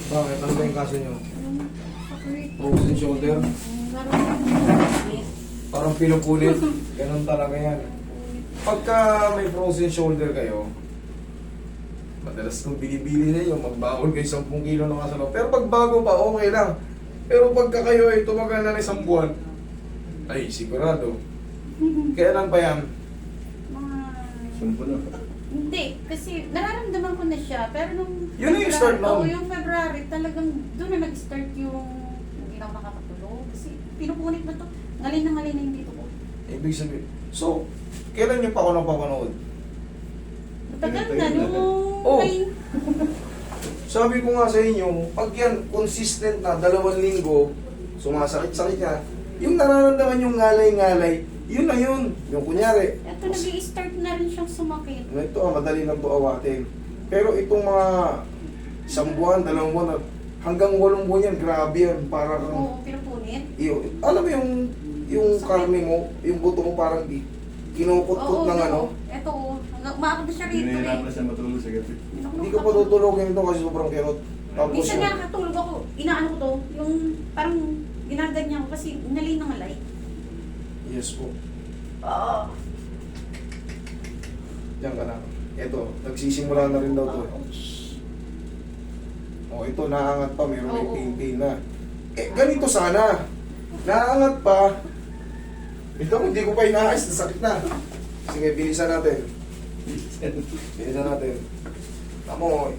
Bakit? Ano ba yung kaso nyo? Sakit. Frozen shoulder? Parang pinupulit. Ganun talaga yan. Pagka may frozen shoulder kayo, madalas kong binibili na yun, magbawal kayo 10 kilo ng kasalaw. Pero pag bago pa, okay lang. Pero pagka kayo ay tumagal na ng 1 buwan, ay sigurado. Kailan pa yan? Sumpo na. Hindi, kasi nararamdaman ko na siya. Pero nung Yun na yung start nun. Oo, yung February, talagang doon na nag-start yung hindi na ako nakakatulog. Kasi pinupunit na to. Ngalin na yung dito ko. Ibig sabihin. So, kailan nyo pa ako napapanood? Matagal na nung Oh. may... Sabi ko nga sa inyo, pag yan consistent na 2 linggo, sumasakit-sakit niya, yung nararamdaman yung ngalay-ngalay, yun na yun. Yung kunyari, Ito nag-i-start na rin siyang sumakit. ito madali lang to awatin. Pero itong mga 1 buwan, 2 buwan, hanggang 8 buwan yan, grabe yan. Para kang, Oo, pinupunit. alam mo yung karne mo, yung buto mo parang kinukut-kut ng ano. Ito, umaakot na siya rito Hinahirap eh. na siya matulog sa gabi. Hindi ka pa tutulogin ito kasi sobrang kirot. Tapos Minsan yun, nga nakatulog ako, inaano ko to, yung parang ginaganyan ko kasi nalay na ngalay. yes po. Oo. Diyan ka na. Ito, nagsisimula na rin daw to. O ito, naangat pa, meron may Oo. pain na. Eh, ganito sana. Naangat pa. Ito, hindi ko pa inaayos, nasakit na. Sige, bilisan natin. Bilisan natin. Tamo,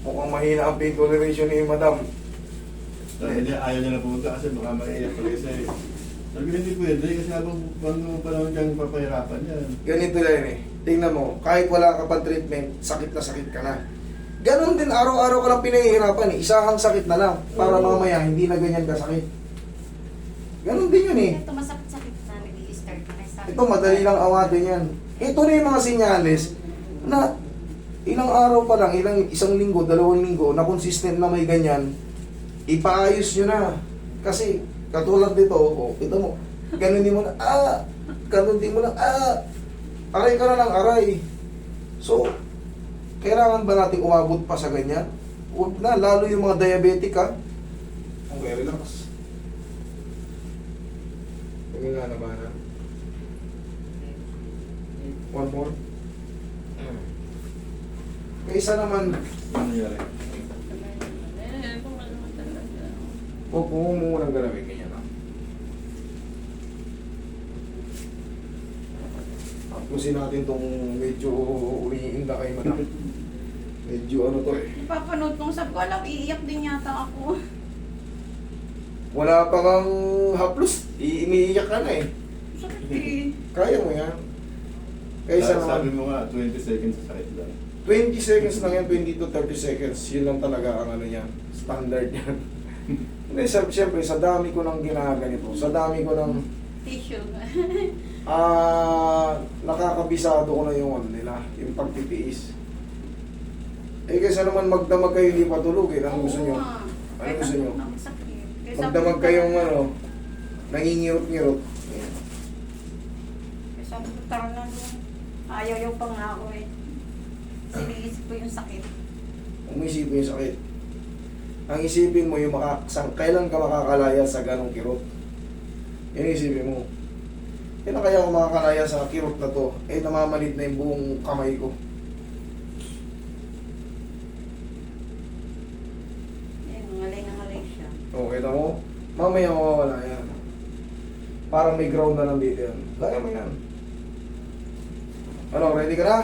mukhang mahina ang pain toleration ni madam. Sabi niya, ayaw niya na pumunta kasi baka maiyak pa kasi. Sabi niya, hindi pwede kasi habang panahon kang papahirapan yan. Ganito lang eh. Tingnan mo, kahit wala ka pa treatment, sakit na sakit ka na. Ganon din, araw-araw ka lang pinahihirapan eh. Isahang sakit na lang, para mamaya hindi na ganyan kasakit. Ganon din yun eh. Ito masakit-sakit na nag-i-start na. Ito, madali lang awatin yan. Ito na yung mga senyales na ilang araw pa lang, 1 linggo, 2 linggo, na consistent na may ganyan, ipaayos nyo na. Kasi, katulad dito, ito mo, ganunin mo na, ganunin mo na, aray ka na ng aray. So, kailangan ba natin umabot pa sa ganyan? Huwag na, lalo yung mga diabetic ha. Okay, relax. Huwag nga naman ha. One more. May isa naman, Ano nangyari? huwag mo munang galawin ganyan ha. Tapusin natin tong medyo umiinda kay madam. Medyo ano to eh. Napapanood kong sabi ko, alam, iiyak din yata ako. Wala pa kang haplos, iniiyak ka na eh. Sakit eh. Kaya mo yan. Kaysa Sabi naman, mo nga, 20 seconds sa sakit lang. 20 seconds lang yan, 20 to 30 seconds. Yun lang talaga ang ano yan, standard yan. Hindi, siyempre, sa dami ko nang ginaganito, sa dami ko nang Tissue. nakakabisado ko na yung ano nila, yung pagtitiis. Eh kaysa naman magdamag kayo hindi patulogin, anong gusto nyo? Ano gusto nyo? Magdamag kayong ano, nangingirot-ngirot. Sabi ko, tara na doon. Ayaw yung pangako eh. Siniisip ko yung sakit. Umisipin yung sakit. Ang isipin mo yung kailan ka makakalaya sa ganong kirot. Yan isipin mo. Kailan kaya ako makakalaya sa kirot na to? Eh namamalit na yung buong kamay ko. Ngalay na ngalay siya. Okay na mo? Mamaya mawawala yan. Parang may ground na lang dito yan. Kaya mo yan. Ano, ready ka na?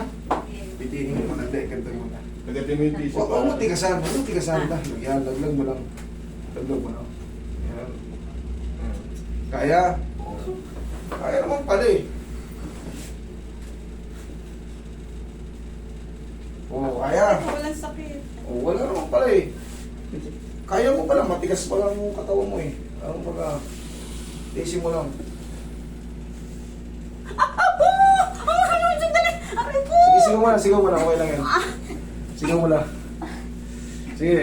Pitinin mo na, ganito mo na. Kagatin mo yung tissue Huwag mo tigasan, huwag mo tigasan. Yan, laglag mo lang. Laglag mo lang. Yan. Kaya? Kaya naman pala eh. Oo, kaya. Walang sakit. Oo, wala naman pala eh. Kaya mo pala, matigas pa lang yung katawan mo eh. Ano pala? Tiisin mo lang. Sige, sigaw mo na, sigaw mo na. Okay lang yan. Sigaw mo lang. Sige.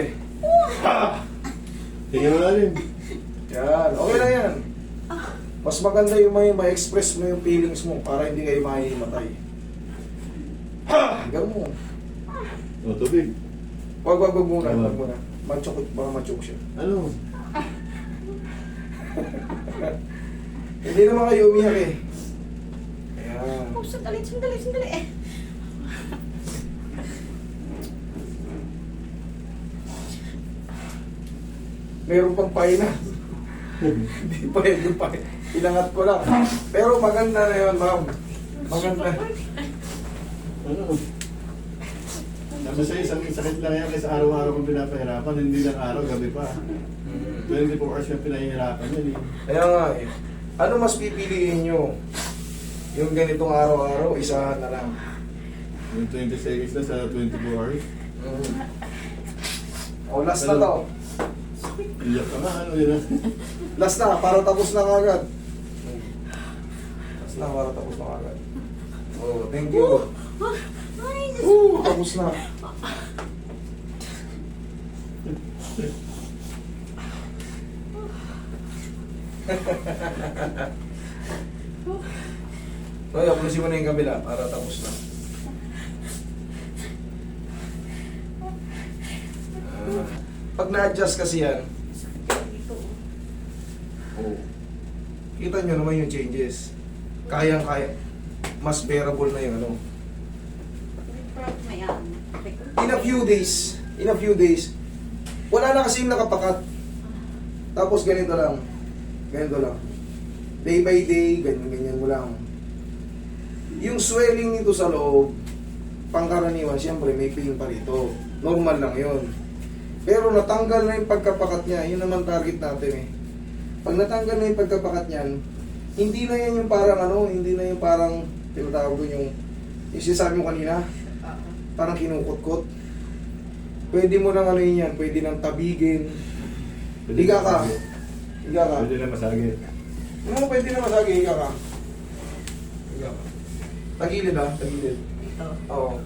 Tingnan mo na rin. Yan, okay lang yan. Mas maganda yung may express mo yung feelings mo para hindi kayo mahihimatay. Ganun mo. O, tubig. Wag muna, wag muna. Manchok, baka manchok siya. Ano? Hindi naman kayo umiyak eh. Ayan. Oh, sandali, sandali, sandali. Meron pang paina. Hindi pa yun yung paina. Ilangat ko lang. Pero maganda na yun, ma'am. Maganda. Ano? Sabi sa'yo, isang sakit lang yan kasi araw-araw kong pinapahirapan, hindi lang araw, gabi pa. 24 hours yung pinahihirapan yan eh. Kaya nga eh. Ano mas pipiliin nyo? Yung ganitong araw-araw, isahan na lang. Yung 20 seconds na sa 24 hours. O, last na to. Iyak ka nga, ano yun? Last na, para tapos na kagad. Last na, para tapos na kagad. Oh, thank you. Ay, Tapos na. Ay, pulisin mo na yung kabila para tapos na. Pag na-adjust kasi yan, dito. oh, kita nyo naman yung changes. Kayang-kaya. Mas bearable na yung ano. May ano. In a few days, wala na kasi yung nakapakat. Tapos ganito lang. Ganito lang. Day by day, ganyan mo lang. Yung swelling nito sa loob, pangkaraniwan, siyempre may pain pa rito. Normal lang yon. Pero natanggal na yung pagkapakat niya, yun naman target natin eh. Pag natanggal na yung pagkapakat niyan, hindi na yan yung parang ano, hindi na yung parang, tinatawag doon yung sinasabi mo kanina, parang kinukot-kot. Pwede mo nang ano yun yan, pwede nang tabigin. Higa ka. Higa ka. Pwede na masagit. Ano, pwede na masagi, higa ka. Higa ka. Tagilid ah, tagilid. Dito. Oo.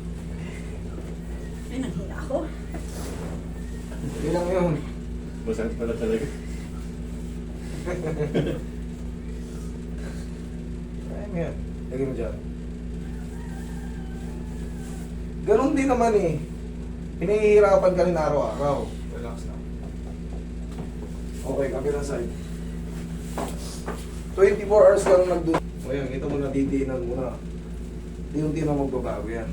Ay, nanghina ako. Yun lang yun. Masakit pala talaga. Kaya mo yan. Lagay mo dyan. Ganon din naman eh. Pinahihirapan ka rin araw-araw. Relax na. Okay, kabilang side. 24 hours ka lang nagdoon. O yan, kita mo na didiinan mo na. Di-unti na magbabago yan.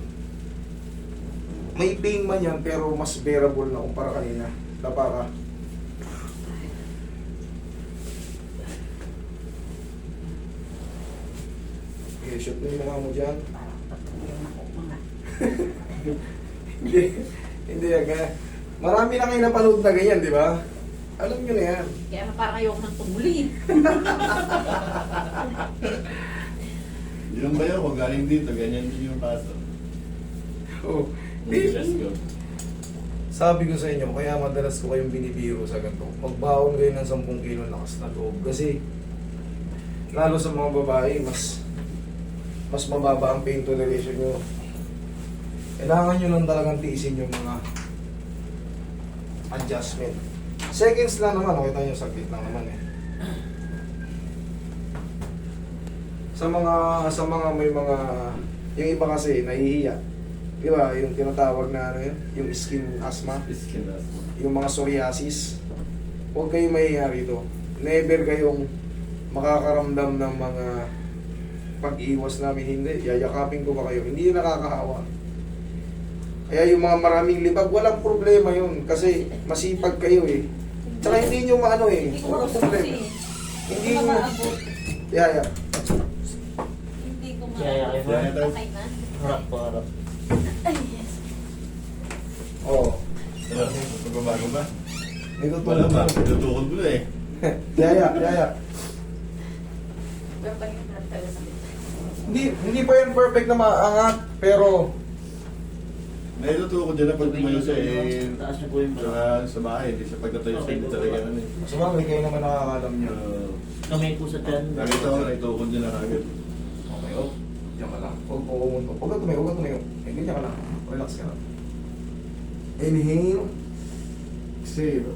May pain man yan, pero mas bearable na kumpara kanina. Dapa ka. Okay, shoot mo yung mukha mo dyan. Ayun ako, mga. Hindi, hindi yan. Marami na kayo napanood na ganyan, di ba? Alam nyo na yan. Kaya na parang ayoko ng tumuli. Yung bayo ko galing dito, ganyan din yung paso. Oh. Let's go. Sabi ko sa inyo, kaya madalas ko kayong binibiro sa ganito. Magbaon kayo ng 10 kilo lakas na loob. Kasi, lalo sa mga babae, mas mababa ang pain toleration nyo. Kailangan nyo lang talagang tiisin yung mga adjustment. Seconds lang naman, kita nyo, saglit lang naman eh. Sa mga may mga, yung iba kasi nahihiya. Di ba, yung tinatawag na ano yun, yung skin asthma, Skin asthma. yung mga psoriasis. Huwag kayong mahihiya rito. Never kayong makakaramdam ng mga pag-iwas namin, hindi. Yayakapin ko ba kayo? Hindi yun nakakahawa. Kaya yung mga maraming libag, walang problema yun. Kasi masipag kayo eh. Tsaka hindi nyo maano eh. Hindi ko Walang maabot problema. eh. Hindi Hindi ko nyo... maabot. Yeah. Hindi ko Kaya maabot. kayo ba? Okay na? Harap po, harap. Ay, yes. Oo. Ano? Magbabago ba? Ito Wala ba? to. Tutukod ko na eh. Yaya. Pero pag yung blood talaga sa Hindi pa yan perfect na maangat, pero Naitutukod dyan na pag tumayo siya eh. Taas niyo po yung bala. Sa bahay, hindi siya pagtatayo siya, hindi talaga ano eh. sumabay kayo naman nakakalam nyo. Kamay po sa tiyan. Nakita ko, naitukod niya na kagad. Okay, oh. Diyan ka lang. Huwag po kumunto. Huwag ka tumayo. Eh, ganyan ka lang. Relax ka lang. Inhale. Exhale.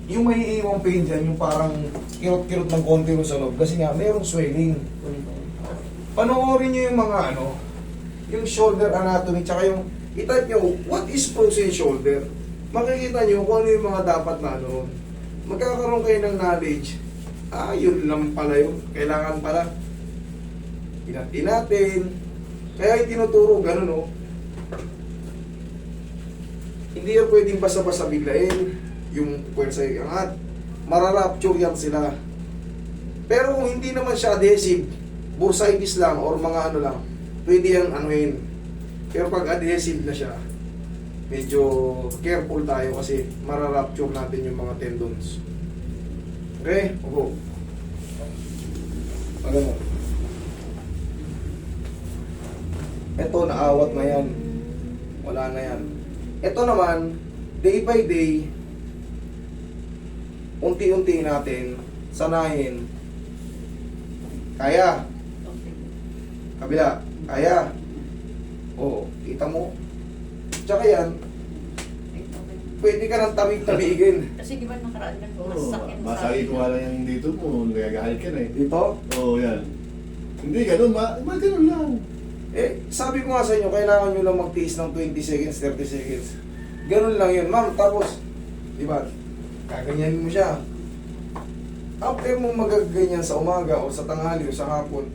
Yung may iiwang pain dyan, yung parang kirot-kirot ng konti rin sa loob. Kasi nga, mayroong swelling. Panoorin nyo yung mga ano, yung shoulder anatomy, tsaka yung, itype nyo, what is frozen shoulder? makikita nyo kung ano yung mga dapat na ano. Magkakaroon kayo ng knowledge. Yun lang pala yun. Kailangan pala inati natin. Kaya yung tinuturo, ganun o. Hindi yan pwedeng basta-basta biglain yung puwersa yung angat. Mararapture yan sila. Pero kung hindi naman siya adhesive, bursitis lang or mga ano lang, pwede yan anuhin. Pero pag adhesive na siya, medyo careful tayo kasi mararapture natin yung mga tendons. Okay? Opo. Ano? Ito, naawat na yan. Wala na yan. Ito naman, day by day, unti-unti natin sanahin. Kaya. Okay. Kabila. Kaya. Oo, kita mo. Tsaka yan, Okay. pwede ka nang tamig-tamigin. Kasi di ba nakaraan lang, Oo, masakit sa masakit ko lang yung dito mo, nagagalit ka na eh. Dito, Oo, yan. Hindi, ganun, ganun lang. sabi ko nga sa inyo, kailangan nyo lang magtiis ng 20 seconds, 30 seconds. Ganun lang yun, ma'am. Tapos, di ba, kaganyanin mo siya. After mo magaganyan sa umaga o sa tanghali o sa hapon,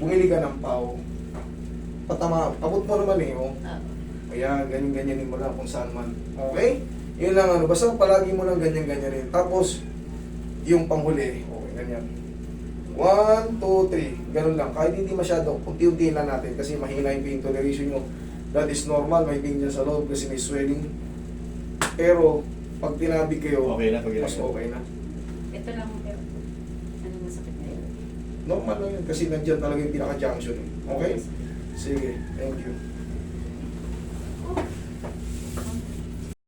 bumili ka ng pao. Abot mo naman eh, oh. Ah, Ayan, ganyan-ganyanin mo lang kung saan man. Okay? Yun lang ano, basta palagi mo lang ganyan-ganyanin. Tapos, yung panghuli, okay, ganyan. 1, 2, 3. Ganun lang. Kahit hindi masyado, unti-unti lang natin kasi mahina yung pain toleration nyo. That is normal, may pain dyan sa loob kasi may swelling. Pero, pag tinabig kayo, Okay na, pag mas ginagawa. okay na. ito lang pero ano masakit na yun. Normal lang yun kasi nandyan talaga yung pinaka-junction. Okay? Sige, thank you.